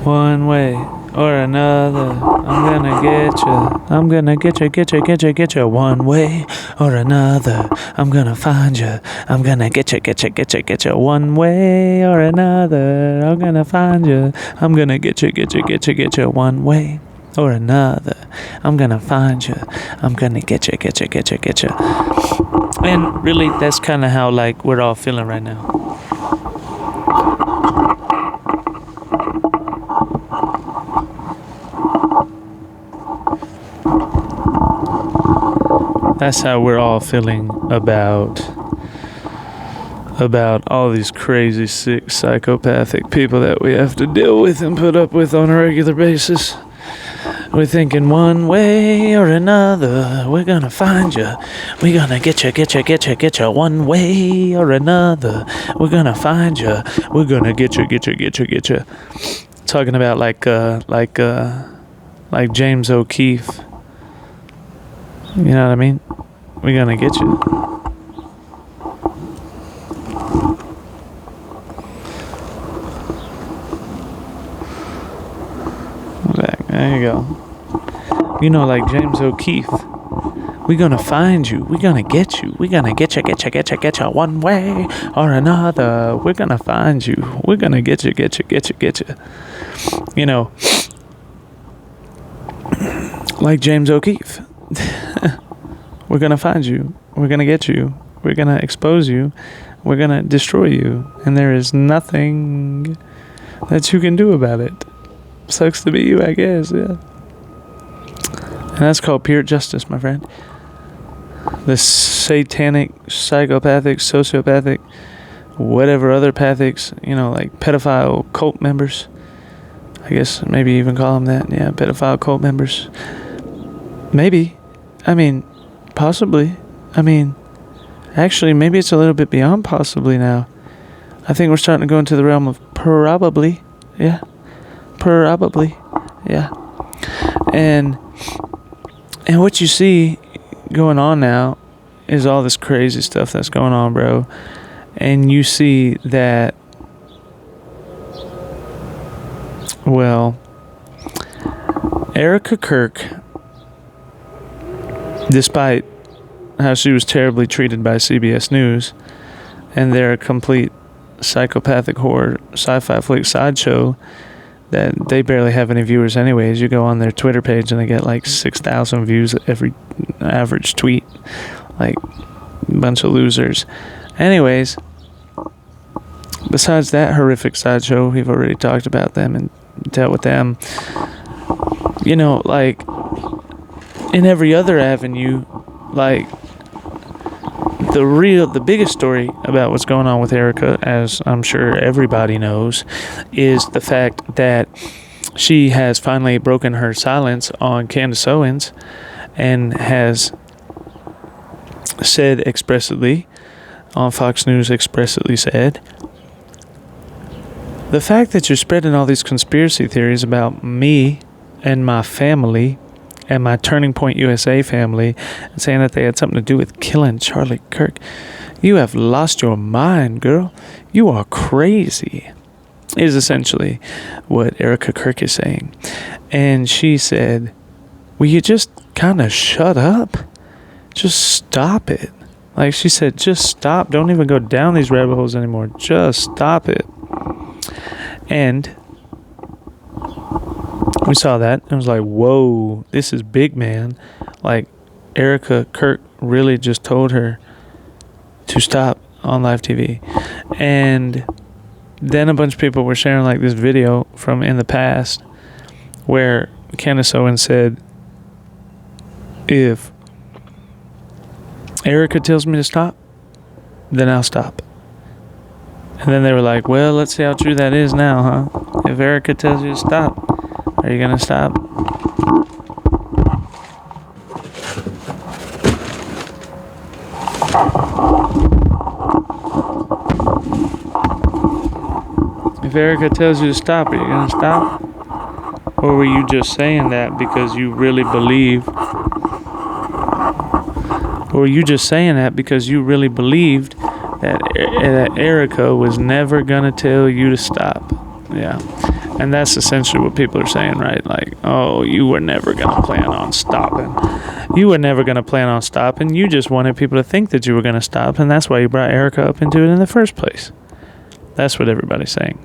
One way or another, I'm gonna get you. I'm gonna get you. One way or another, I'm gonna find you. I'm gonna get you. One way or another, I'm gonna find you. I'm gonna get you. One way or another, I'm gonna find you. I'm gonna get you. And really, that's kind of how like we're all feeling right now. That's how we're all feeling about all these crazy, sick, psychopathic people that we have to deal with and put up with on a regular basis. We're thinking one way or another, we're gonna find you. We're gonna get you. One way or another, we're gonna find you. We're gonna get you. Talking about like James O'Keefe. You know what I mean? We're gonna get you. Back. There you go. You know, like James O'Keefe. We're gonna find you. We're gonna get you. We're gonna get you. One way or another. We're gonna find you. We're gonna get you. You know, like James O'Keefe. We're gonna find you. We're gonna get you. We're gonna expose you. We're gonna destroy you. And there is nothing that you can do about it. Sucks to be you, I guess, yeah. And that's called pure justice, my friend. The satanic, psychopathic, sociopathic, whatever other pathics, you know, like pedophile cult members. I guess maybe even call them that. Yeah, pedophile cult members. Maybe. I mean, possibly. I mean, actually, maybe it's a little bit beyond possibly now. I think we're starting to go into the realm of probably. Yeah. Probably. Yeah. And what you see going on now is all this crazy stuff that's going on, bro. And you see that, well, Erika Kirk, despite how she was terribly treated by CBS News and their complete psychopathic horror sci-fi flick sideshow that they barely have any viewers anyways. You go on their Twitter page and they get like 6,000 views every average tweet. Like a bunch of losers. Anyways, besides that horrific sideshow, we've already talked about them and dealt with them. You know, like in every other avenue, like the biggest story about what's going on with Erika, as I'm sure everybody knows, is the fact that she has finally broken her silence on Candace Owens and has said explicitly on Fox News, explicitly said, the fact that you're spreading all these conspiracy theories about me and my family and my Turning Point USA family and saying that they had something to do with killing Charlie Kirk, you have lost your mind, girl. You are crazy, is essentially what Erika Kirk is saying. And she said, will you just kind of shut up? Just stop it. Like she said, just stop. Don't even go down these rabbit holes anymore. Just stop it. And we saw that and it was like, whoa, this is big, man. Like Erika Kirk really just told her to stop on live TV. And then a bunch of people were sharing like this video from in the past where Candace Owens said, if Erika tells me to stop, then I'll stop. And then they were like, well, let's see how true that is now, huh? If Erika tells you to stop, are you going to stop? If Erika tells you to stop, are you going to stop? Or were you just saying that because you really believe? Or were you just saying that because you really believed that Erika was never going to tell you to stop? Yeah. And that's essentially what people are saying, right? Like, oh, you were never going to plan on stopping. You were never going to plan on stopping. You just wanted people to think that you were going to stop, and that's why you brought Erika up into it in the first place. That's what everybody's saying.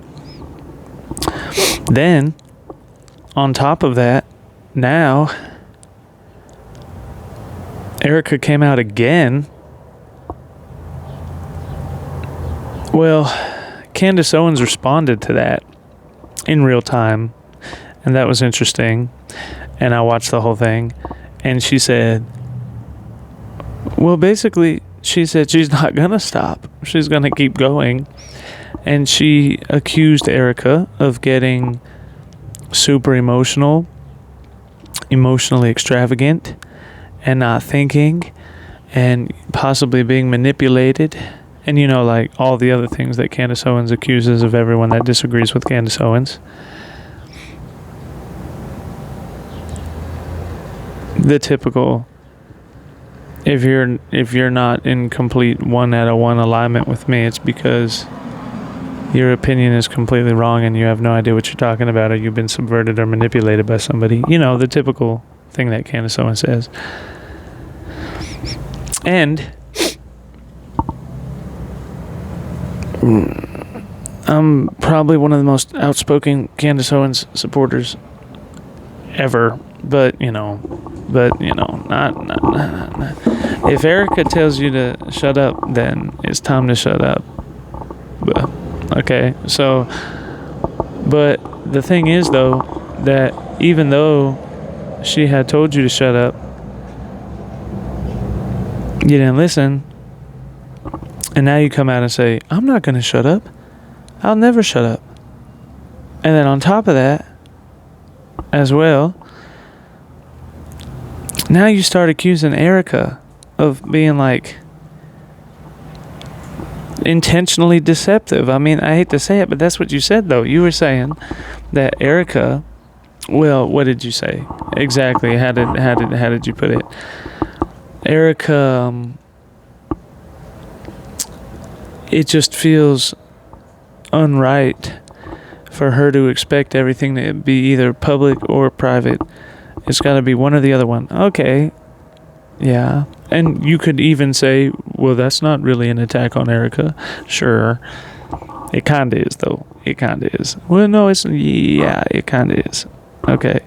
Then, on top of that, now, Erika came out again. Well, Candace Owens responded to that in real time, and that was interesting. And I watched the whole thing, and she said, well, basically, she said she's not gonna stop. She's gonna keep going. And she accused Erika of getting super emotionally extravagant, and not thinking, and possibly being manipulated. And like all the other things that Candace Owens accuses of everyone that disagrees with Candace Owens. The typical, if you're not in complete 1-1 alignment with me, it's because your opinion is completely wrong and you have no idea what you're talking about, or you've been subverted or manipulated by somebody. The typical thing that Candace Owens says. And I'm probably one of the most outspoken Candace Owens supporters ever, but not. If Erika tells you to shut up, then it's time to shut up. Okay, so, but the thing is, though, that even though she had told you to shut up, you didn't listen. And now you come out and say, I'm not going to shut up. I'll never shut up. And then on top of that, as well, now you start accusing Erika of being intentionally deceptive. I mean, I hate to say it, but that's what you said, though. You were saying that Erika, well, what did you say? Exactly. How did you put it? Erika, it just feels unright for her to expect everything to be either public or private. It's got to be one or the other one. Okay. Yeah. And you could even say, well, that's not really an attack on Erika. Sure. It kind of is, though. It kind of is. Well, no, it kind of is. Okay.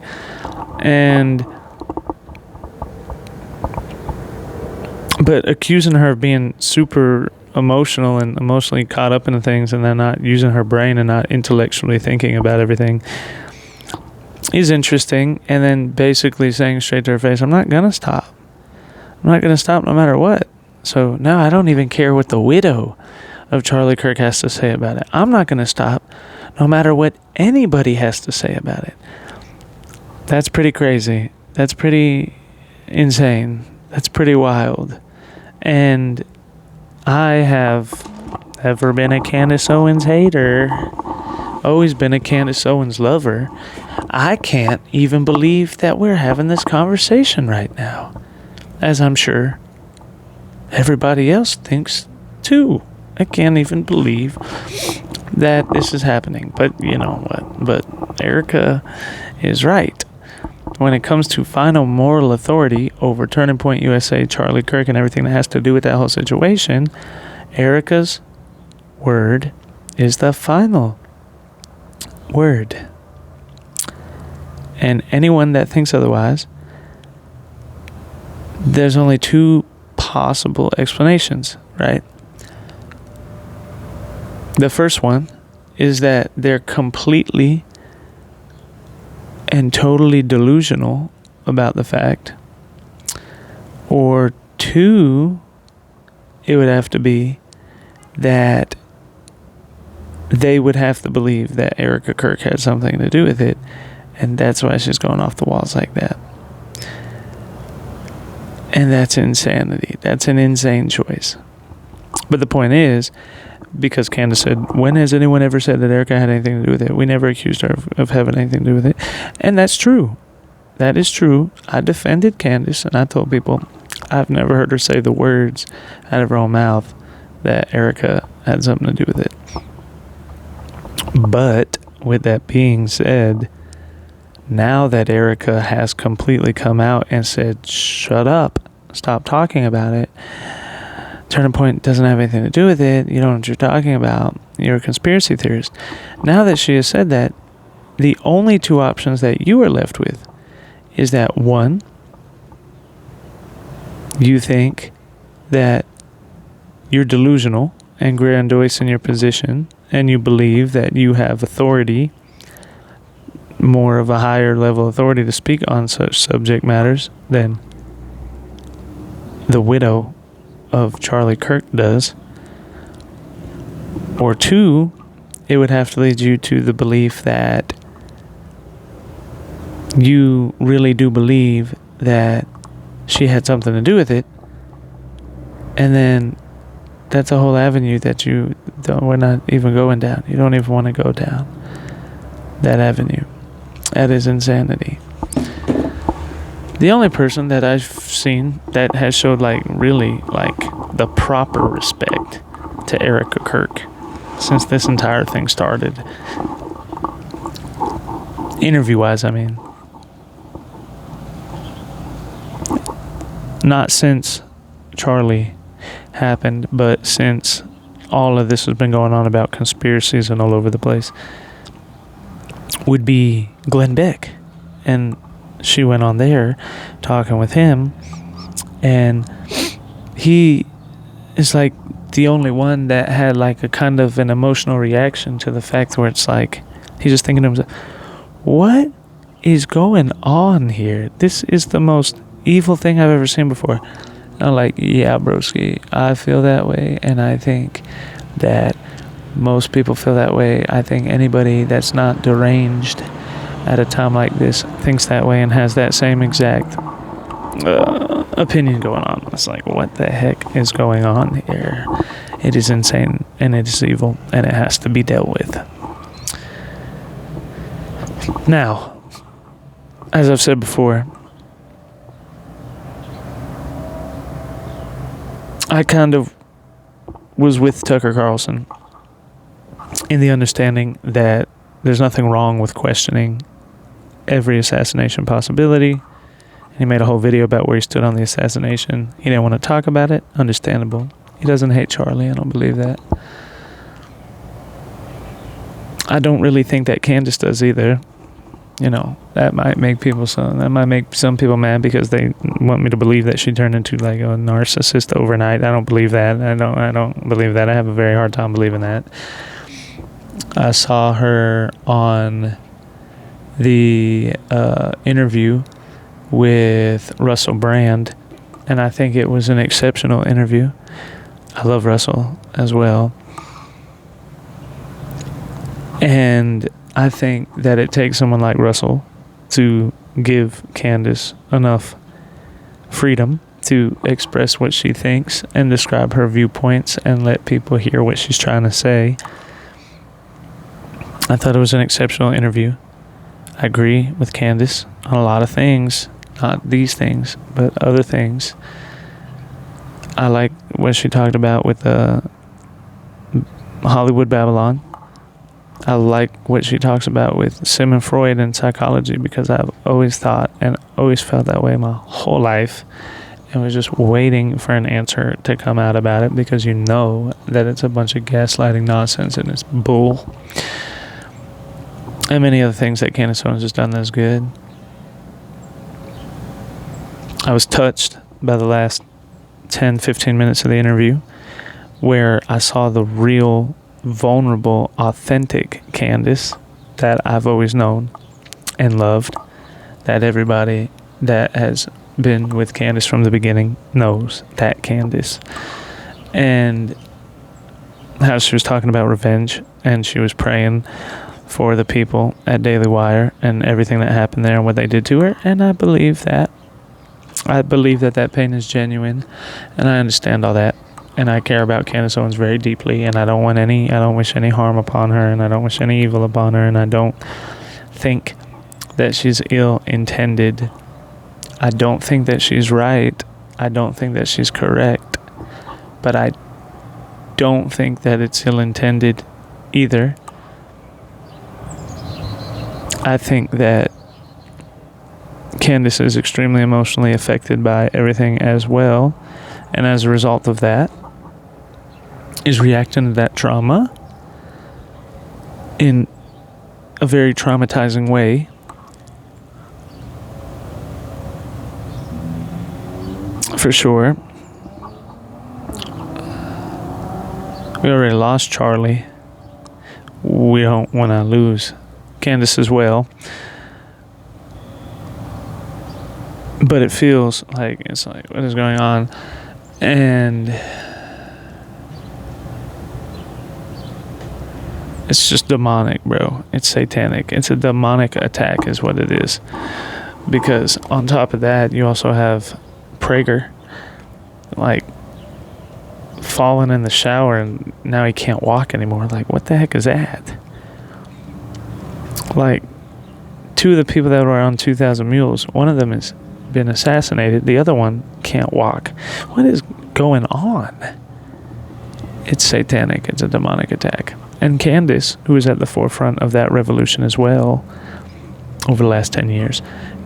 But accusing her of being super emotional and emotionally caught up into things, and then not using her brain and not intellectually thinking about everything, is interesting. And then basically saying straight to her face, I'm not going to stop. I'm not going to stop no matter what. So now I don't even care what the widow of Charlie Kirk has to say about it. I'm not going to stop no matter what anybody has to say about it. That's pretty crazy. That's pretty insane. That's pretty wild. And I have never been a Candace Owens hater. Always been a Candace Owens lover. I can't even believe that we're having this conversation right now, as I'm sure everybody else thinks too. I can't even believe that this is happening. But you know what? But Erika is right. When it comes to final moral authority over Turning Point USA, Charlie Kirk, and everything that has to do with that whole situation, Erika's word is the final word. And anyone that thinks otherwise, there's only two possible explanations, right? The first one is that they're completely and totally delusional about the fact. Or two, it would have to be that they would have to believe that Erika Kirk had something to do with it, and that's why she's going off the walls like that. And that's insanity. That's an insane choice. But the point is, because Candace said, when has anyone ever said that Erika had anything to do with it? We never accused her of having anything to do with it. And that's true. That is true. I defended Candace, and I told people I've never heard her say the words out of her own mouth that Erika had something to do with it. But with that being said, now that Erika has completely come out and said, shut up, stop talking about it, Turning Point doesn't have anything to do with it, you don't know what you're talking about, you're a conspiracy theorist. Now that she has said that, the only two options that you are left with is that, one, you think that you're delusional and grandiose in your position, and you believe that you have authority, more of a higher level authority to speak on such subject matters than the widow of Charlie Kirk does. Or two, it would have to lead you to the belief that you really do believe that she had something to do with it, and then that's a whole avenue that we're not even going down. You don't even want to go down that avenue. That is insanity. The only person that I've seen that has showed really the proper respect to Erika Kirk since this entire thing started, interview-wise, I mean, not since Charlie happened, but since all of this has been going on about conspiracies and all over the place, would be Glenn Beck. And she went on there talking with him, and he is like the only one that had like a kind of an emotional reaction to the fact where it's like he's just thinking to himself, what is going on here? This is the most evil thing I've ever seen before. And I'm like, yeah, broski, I feel that way, and I think that most people feel that way. I think anybody that's not deranged at a time like this thinks that way and has that same exact opinion going on. It's like, what the heck is going on here? It is insane, and it is evil, and it has to be dealt with. Now, as I've said before, I kind of was with Tucker Carlson in the understanding that there's nothing wrong with questioning every assassination possibility. And he made a whole video about where he stood on the assassination. He didn't want to talk about it. Understandable. He doesn't hate Charlie. I don't believe that. I don't really think that Candace does either. You know, that might make some people mad because they want me to believe that she turned into like a narcissist overnight. I don't believe that. I don't believe that. I have a very hard time believing that. I saw her on the interview with Russell Brand, and I think it was an exceptional interview. I love Russell as well. And I think that it takes someone like Russell to give Candace enough freedom to express what she thinks and describe her viewpoints and let people hear what she's trying to say. I thought it was an exceptional interview. I agree with Candace on a lot of things, not these things, but other things. I like what she talked about with Hollywood Babylon. I like what she talks about with Sigmund Freud and psychology, because I've always thought and always felt that way my whole life, and was just waiting for an answer to come out about it, because you know that it's a bunch of gaslighting nonsense and it's bull. And many other things that Candace Owens has done that's good. I was touched by the last 10-15 minutes of the interview, where I saw the real, vulnerable, authentic Candace that I've always known and loved, that everybody that has been with Candace from the beginning knows that Candace. And how she was talking about revenge, and she was praying for the people at Daily Wire and everything that happened there and what they did to her. And I believe that. I believe that pain is genuine, and I understand all that. And I care about Candace Owens very deeply, and I don't wish any harm upon her, and I don't wish any evil upon her, and I don't think that she's ill-intended. I don't think that she's right. I don't think that she's correct. But I don't think that it's ill-intended either. I think that Candace is extremely emotionally affected by everything as well, and as a result of that, is reacting to that trauma in a very traumatizing way. For sure. We already lost Charlie. We don't want to lose Candace as well. But it feels like, it's like, what is going on? And it's just demonic, bro. It's satanic. It's a demonic attack is what it is. Because on top of that, you also have Prager, like, falling in the shower and now he can't walk anymore. Like, what the heck is that? Like, two of the people that were on 2,000 Mules, one of them has been assassinated, the other one can't walk. What is going on? It's satanic. It's a demonic attack. And Candace, who is at the forefront of that revolution as well over the last 10 years,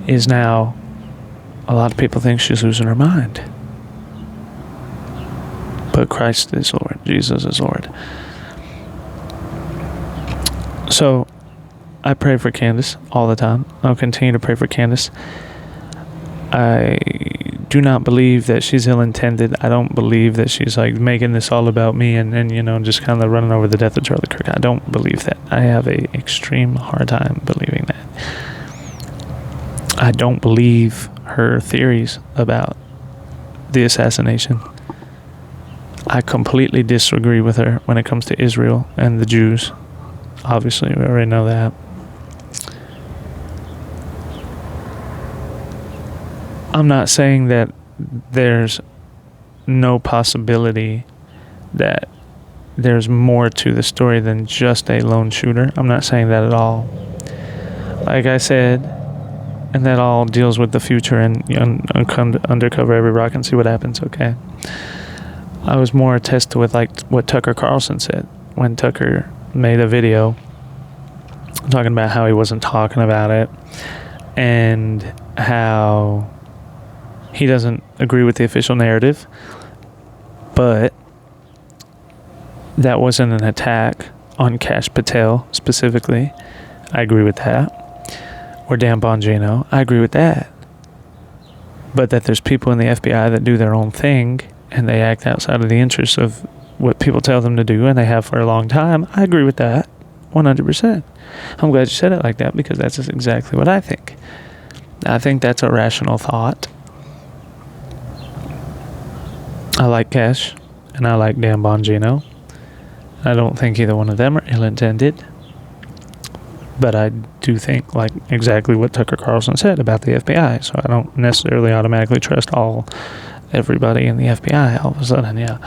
is now, a lot of people think she's losing her mind. But Christ is Lord. Jesus is Lord. So, I pray for Candace all the time. I'll continue to pray for Candace. I do not believe that she's ill-intended. I don't believe that she's like making this all about me and you know, just kind of running over the death of Charlie Kirk. I don't believe that. I have a extreme hard time believing that. I don't believe her theories about the assassination. I completely disagree with her when it comes to Israel and the Jews. Obviously, we already know that. I'm not saying that there's no possibility that there's more to the story than just a lone shooter. I'm not saying that at all. Like I said, and that all deals with the future and undercover every rock and see what happens, okay? I was more attested with like what Tucker Carlson said when Tucker made a video talking about how he wasn't talking about it and how he doesn't agree with the official narrative, but that wasn't an attack on Kash Patel specifically. I agree with that. Or Dan Bongino. I agree with that. But that there's people in the FBI that do their own thing and they act outside of the interests of what people tell them to do, and they have for a long time. I agree with that 100%. I'm glad you said it like that, because that's just exactly what I think. I think that's a rational thought. I like Kash, and I like Dan Bongino. I don't think either one of them are ill-intended. But I do think, like, exactly what Tucker Carlson said about the FBI. So I don't necessarily automatically trust everybody in the FBI all of a sudden, yeah.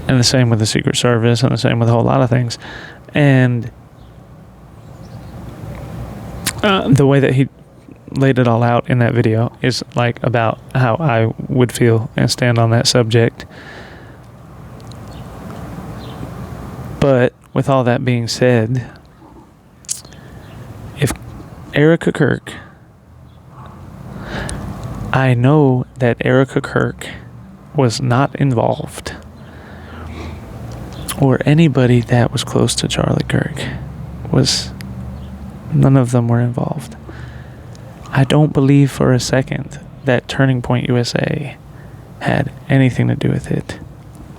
And the same with the Secret Service, and the same with a whole lot of things. And the way that he laid it all out in that video is like about how I would feel and stand on that subject. But with all that being said, if Erika Kirk, I know that Erika Kirk was not involved, or anybody that was close to Charlie Kirk none of them were involved. I don't believe for a second that Turning Point USA had anything to do with it.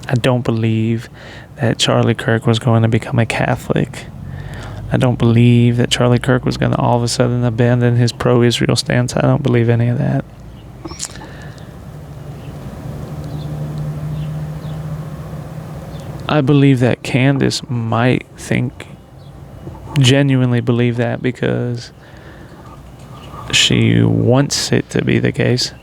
I don't believe that Charlie Kirk was going to become a Catholic. I don't believe that Charlie Kirk was going to all of a sudden abandon his pro-Israel stance. I don't believe any of that. I believe that Candace might genuinely believe that, because she wants it to be the case.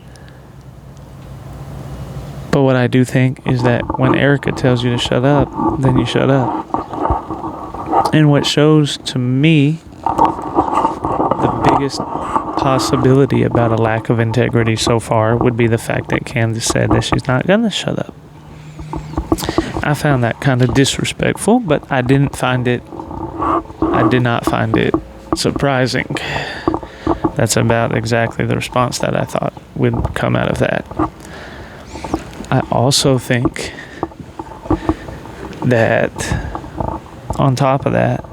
But what I do think is that when Erika tells you to shut up, then you shut up. And what shows to me the biggest possibility about a lack of integrity so far would be the fact that Candace said that she's not going to shut up. I found that kind of disrespectful, but I I did not find it surprising. That's about exactly the response that I thought would come out of that. I also think that on top of that,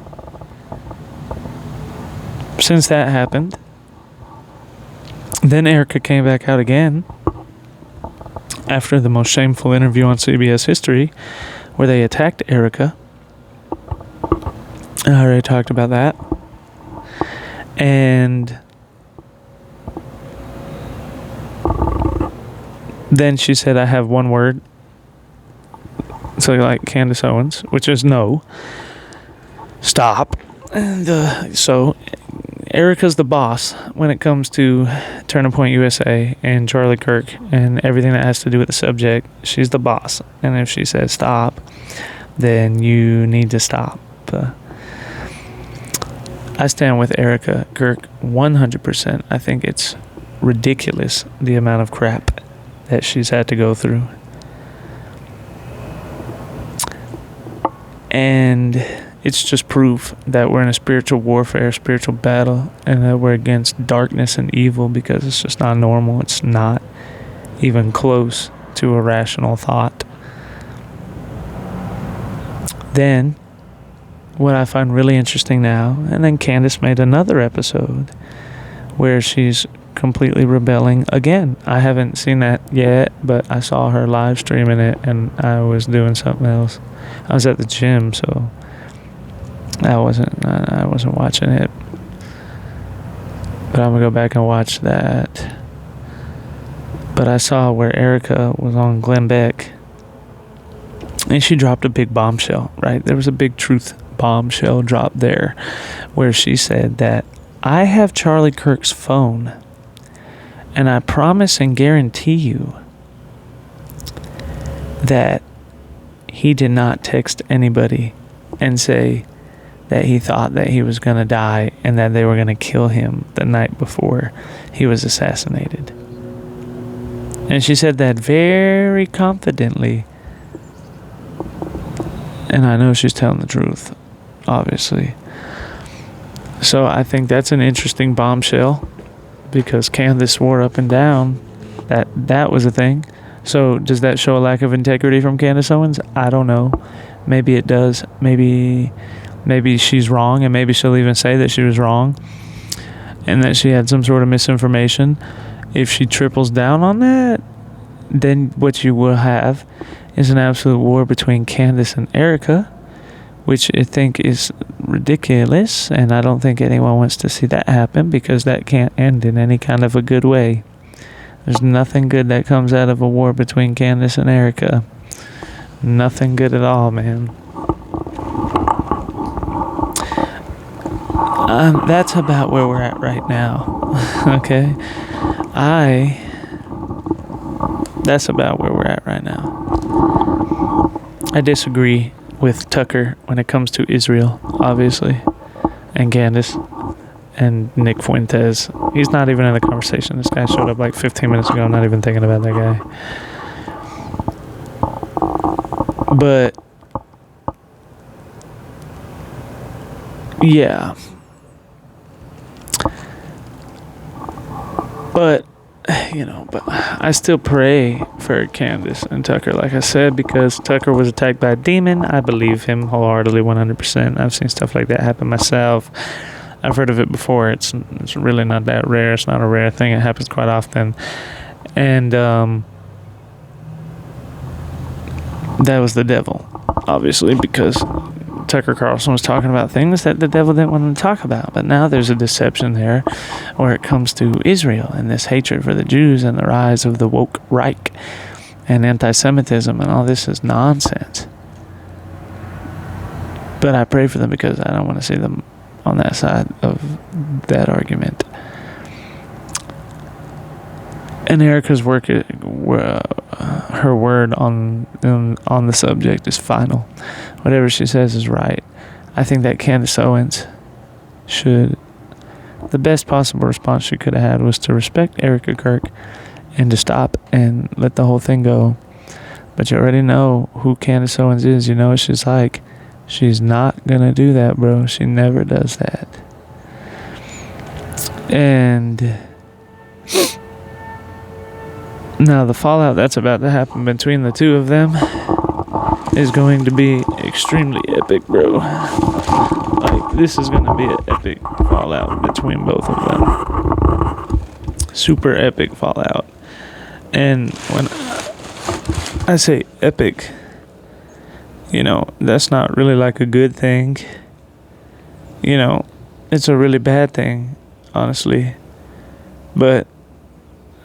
since that happened, then Erika came back out again after the most shameful interview on CBS history where they attacked Erika. I already talked about that. And then she said, I have one word. So like Candace Owens, which is no. Stop. And so Erika's the boss when it comes to Turning Point USA and Charlie Kirk and everything that has to do with the subject. She's the boss. And if she says stop, then you need to stop. I stand with Erika Kirk 100%. I think it's ridiculous the amount of crap that she's had to go through. And it's just proof that we're in a spiritual warfare, spiritual battle, and that we're against darkness and evil because it's just not normal. It's not even close to a rational thought. Then, what I find really interesting now, and then Candace made another episode where she's completely rebelling again. I haven't seen that yet, but I saw her live streaming it, and I was doing something else. I was at the gym, so I wasn't watching it. But I'm gonna go back and watch that. But I saw where Erika was on Glenn Beck, and she dropped a big bombshell, right? There was a big truth bombshell drop there where she said that I have Charlie Kirk's phone, and I promise and guarantee you that he did not text anybody and say that he thought that he was going to die and that they were going to kill him the night before he was assassinated. And she said that very confidently. And I know she's telling the truth, obviously. So I think that's an interesting bombshell because Candace swore up and down that that was a thing. So does that show a lack of integrity from Candace Owens? I don't know. Maybe it does. Maybe she's wrong, and maybe she'll even say that she was wrong and that she had some sort of misinformation. If she triples down on that, then what you will have is an absolute war between Candace and Erika, which I think is ridiculous, and I don't think anyone wants to see that happen because that can't end in any kind of a good way. There's nothing good that comes out of a war between Candace and Erika. Nothing good at all, man. That's about where we're at right now. Okay? That's about where we're at right now. I disagree with Tucker when it comes to Israel, obviously, and Candace, and Nick Fuentes. He's not even in the conversation. This guy showed up like 15 minutes ago. I'm not even thinking about that guy. But, yeah. But, but I still pray for Candace and Tucker, like I said, because Tucker was attacked by a demon. I believe him wholeheartedly, 100%. I've seen stuff like that happen myself. I've heard of it before. It's really not that rare. It's not a rare thing. It happens quite often. And that was the devil, obviously, because Tucker Carlson was talking about things that the devil didn't want him to talk about. But now there's a deception there where it comes to Israel and this hatred for the Jews and the rise of the woke Reich and anti-Semitism, and all this is nonsense. But I pray for them because I don't want to see them on that side of that argument. And Erika's work, her word on the subject is final. Whatever she says is right. I think that Candace Owens the best possible response she could have had was to respect Erika Kirk and to stop and let the whole thing go. But you already know who Candace Owens is. You know what she's like. She's not gonna do that, bro. She never does that. And now the fallout that's about to happen between the two of them is going to be extremely epic, bro. Like, this is gonna be an epic fallout between both of them. Super epic fallout. And when I say epic, you know, that's not really like a good thing. You know, it's a really bad thing, honestly. But,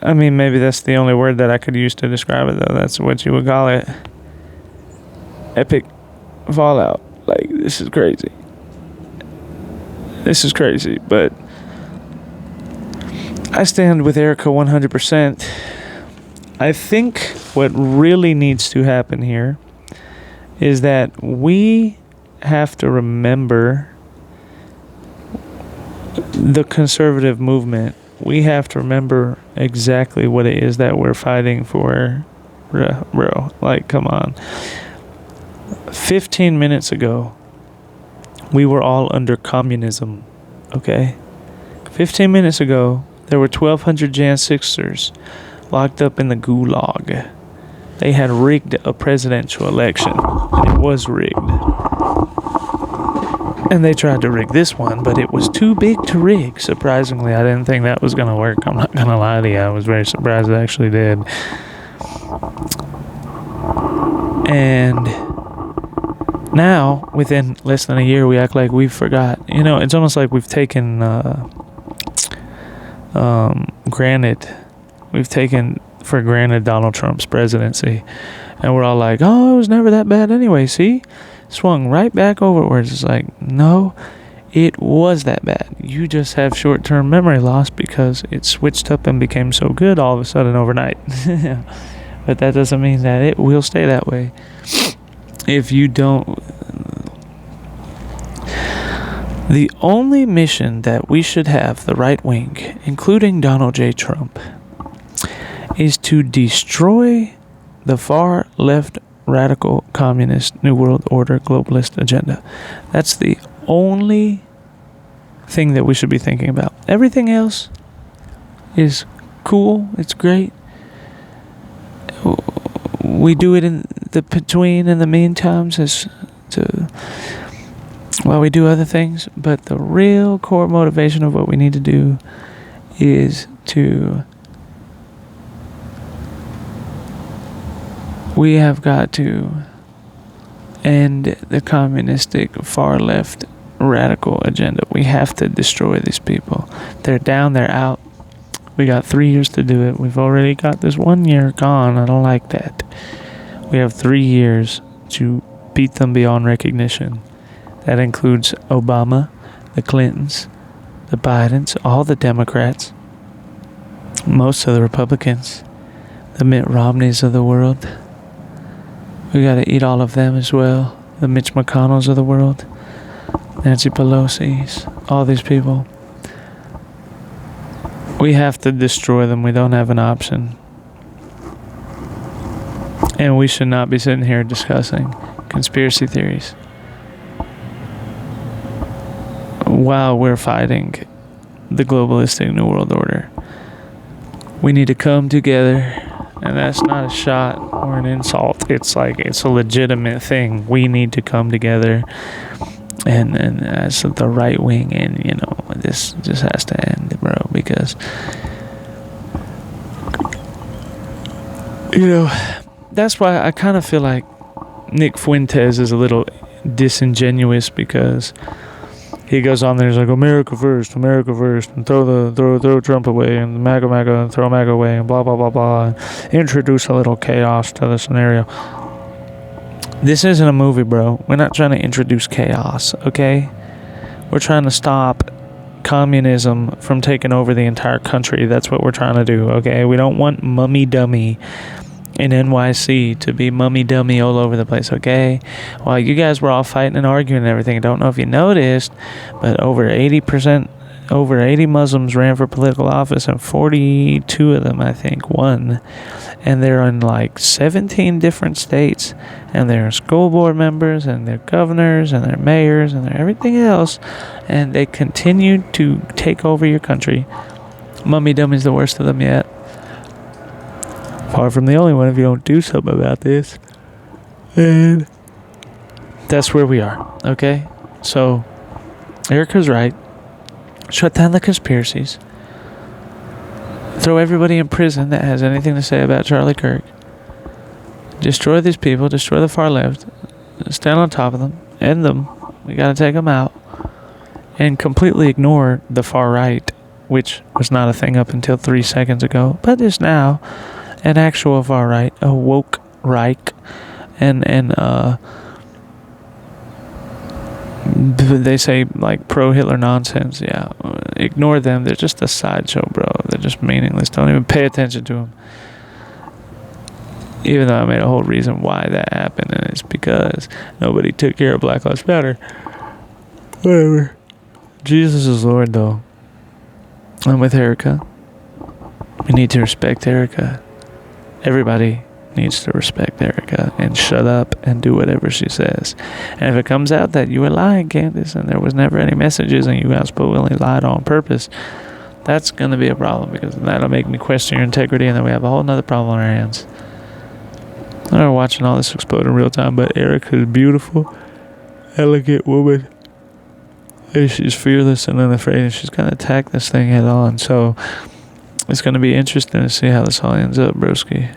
I mean, maybe that's the only word that I could use to describe it, though. That's what you would call it. Epic fallout. Like, this is crazy. This is crazy, but I stand with Erika 100%. I think what really needs to happen here is that we have to remember the conservative movement. We have to remember exactly what it is that we're fighting for, bro. Like, come on. 15 minutes ago, we were all under communism, okay? 15 minutes ago, there were 1,200 Jan 6ers locked up in the gulag. They had rigged a presidential election. It was rigged. And they tried to rig this one, but it was too big to rig. Surprisingly, I didn't think that was going to work. I'm not going to lie to you. I was very surprised it actually did. And now, within less than a year, we act like we forgot. You know, it's almost like we've taken for granted Donald Trump's presidency. And we're all like, oh, it was never that bad anyway, see? Swung right back overwards. It's like, no, it was that bad. You just have short-term memory loss because it switched up and became so good all of a sudden overnight. But that doesn't mean that it will stay that way. If you don't... The only mission that we should have, the right wing, including Donald J. Trump, is to destroy the far left radical communist New World Order globalist agenda. That's the only thing that we should be thinking about. Everything else is cool. It's great. We do it in the between and the meantimes while we do other things. But the real core motivation of what we need to do is we have got to end the communistic far left radical agenda. We have to destroy these people. They're down, they're out. We got 3 years to do it. We've already got this 1 year gone. I don't like that. We have 3 years to beat them beyond recognition. That includes Obama, the Clintons, the Bidens, all the Democrats, most of the Republicans, the Mitt Romneys of the world. We got to eat all of them as well. The Mitch McConnells of the world, Nancy Pelosi's, all these people. We have to destroy them. We don't have an option. And we should not be sitting here discussing conspiracy theories while we're fighting the globalistic New World Order. We need to come together, and that's not a shot or an insult. It's like, it's a legitimate thing. We need to come together, and as the right wing, and you know, this just has to end, bro, because you know, that's why I kind of feel like Nick Fuentes is a little disingenuous, because he goes on there, he's like, America first, and throw Trump away, and MAGA, and throw MAGA away, and blah, blah, blah, blah, and introduce a little chaos to the scenario. This isn't a movie, bro. We're not trying to introduce chaos, okay? We're trying to stop communism from taking over the entire country. That's what we're trying to do, okay? We don't want mummy dummy in NYC to be mummy dummy all over the place, okay? While you guys were all fighting and arguing and everything, I don't know if you noticed, but over 80% over 80 Muslims ran for political office, and 42 of them, I think, won. And they're in like 17 different states, and they're school board members, and they're governors, and they're mayors, and they're everything else, and they continue to take over your country. Mummy Dummy's the worst of them yet. Far from the only one if you don't do something about this. And that's where we are, okay? So, Erika's right. Shut down the conspiracies. Throw everybody in prison that has anything to say about Charlie Kirk. Destroy these people. Destroy the far left. Stand on top of them. End them. We gotta take them out. And completely ignore the far right, which was not a thing up until 3 seconds ago, but is now an actual far right, a woke Reich, and they say like pro-Hitler nonsense. Yeah, ignore them. They're just a sideshow, bro. They're just meaningless. Don't even pay attention to them. Even though I made a whole reason why that happened, and it's because nobody took care of Black Lives Matter. Whatever. Jesus is Lord, though. I'm with Erika. We need to respect Erika. Everybody needs to respect Erika and shut up and do whatever she says. And if it comes out that you were lying, Candace, and there was never any messages and you outspokenly lied on purpose, that's going to be a problem, because that'll make me question your integrity, and then we have a whole nother problem on our hands. I'm watching all this explode in real time, but Erika is a beautiful, elegant woman. And she's fearless and unafraid, and she's going to attack this thing head on. So it's going to be interesting to see how this all ends up, broski.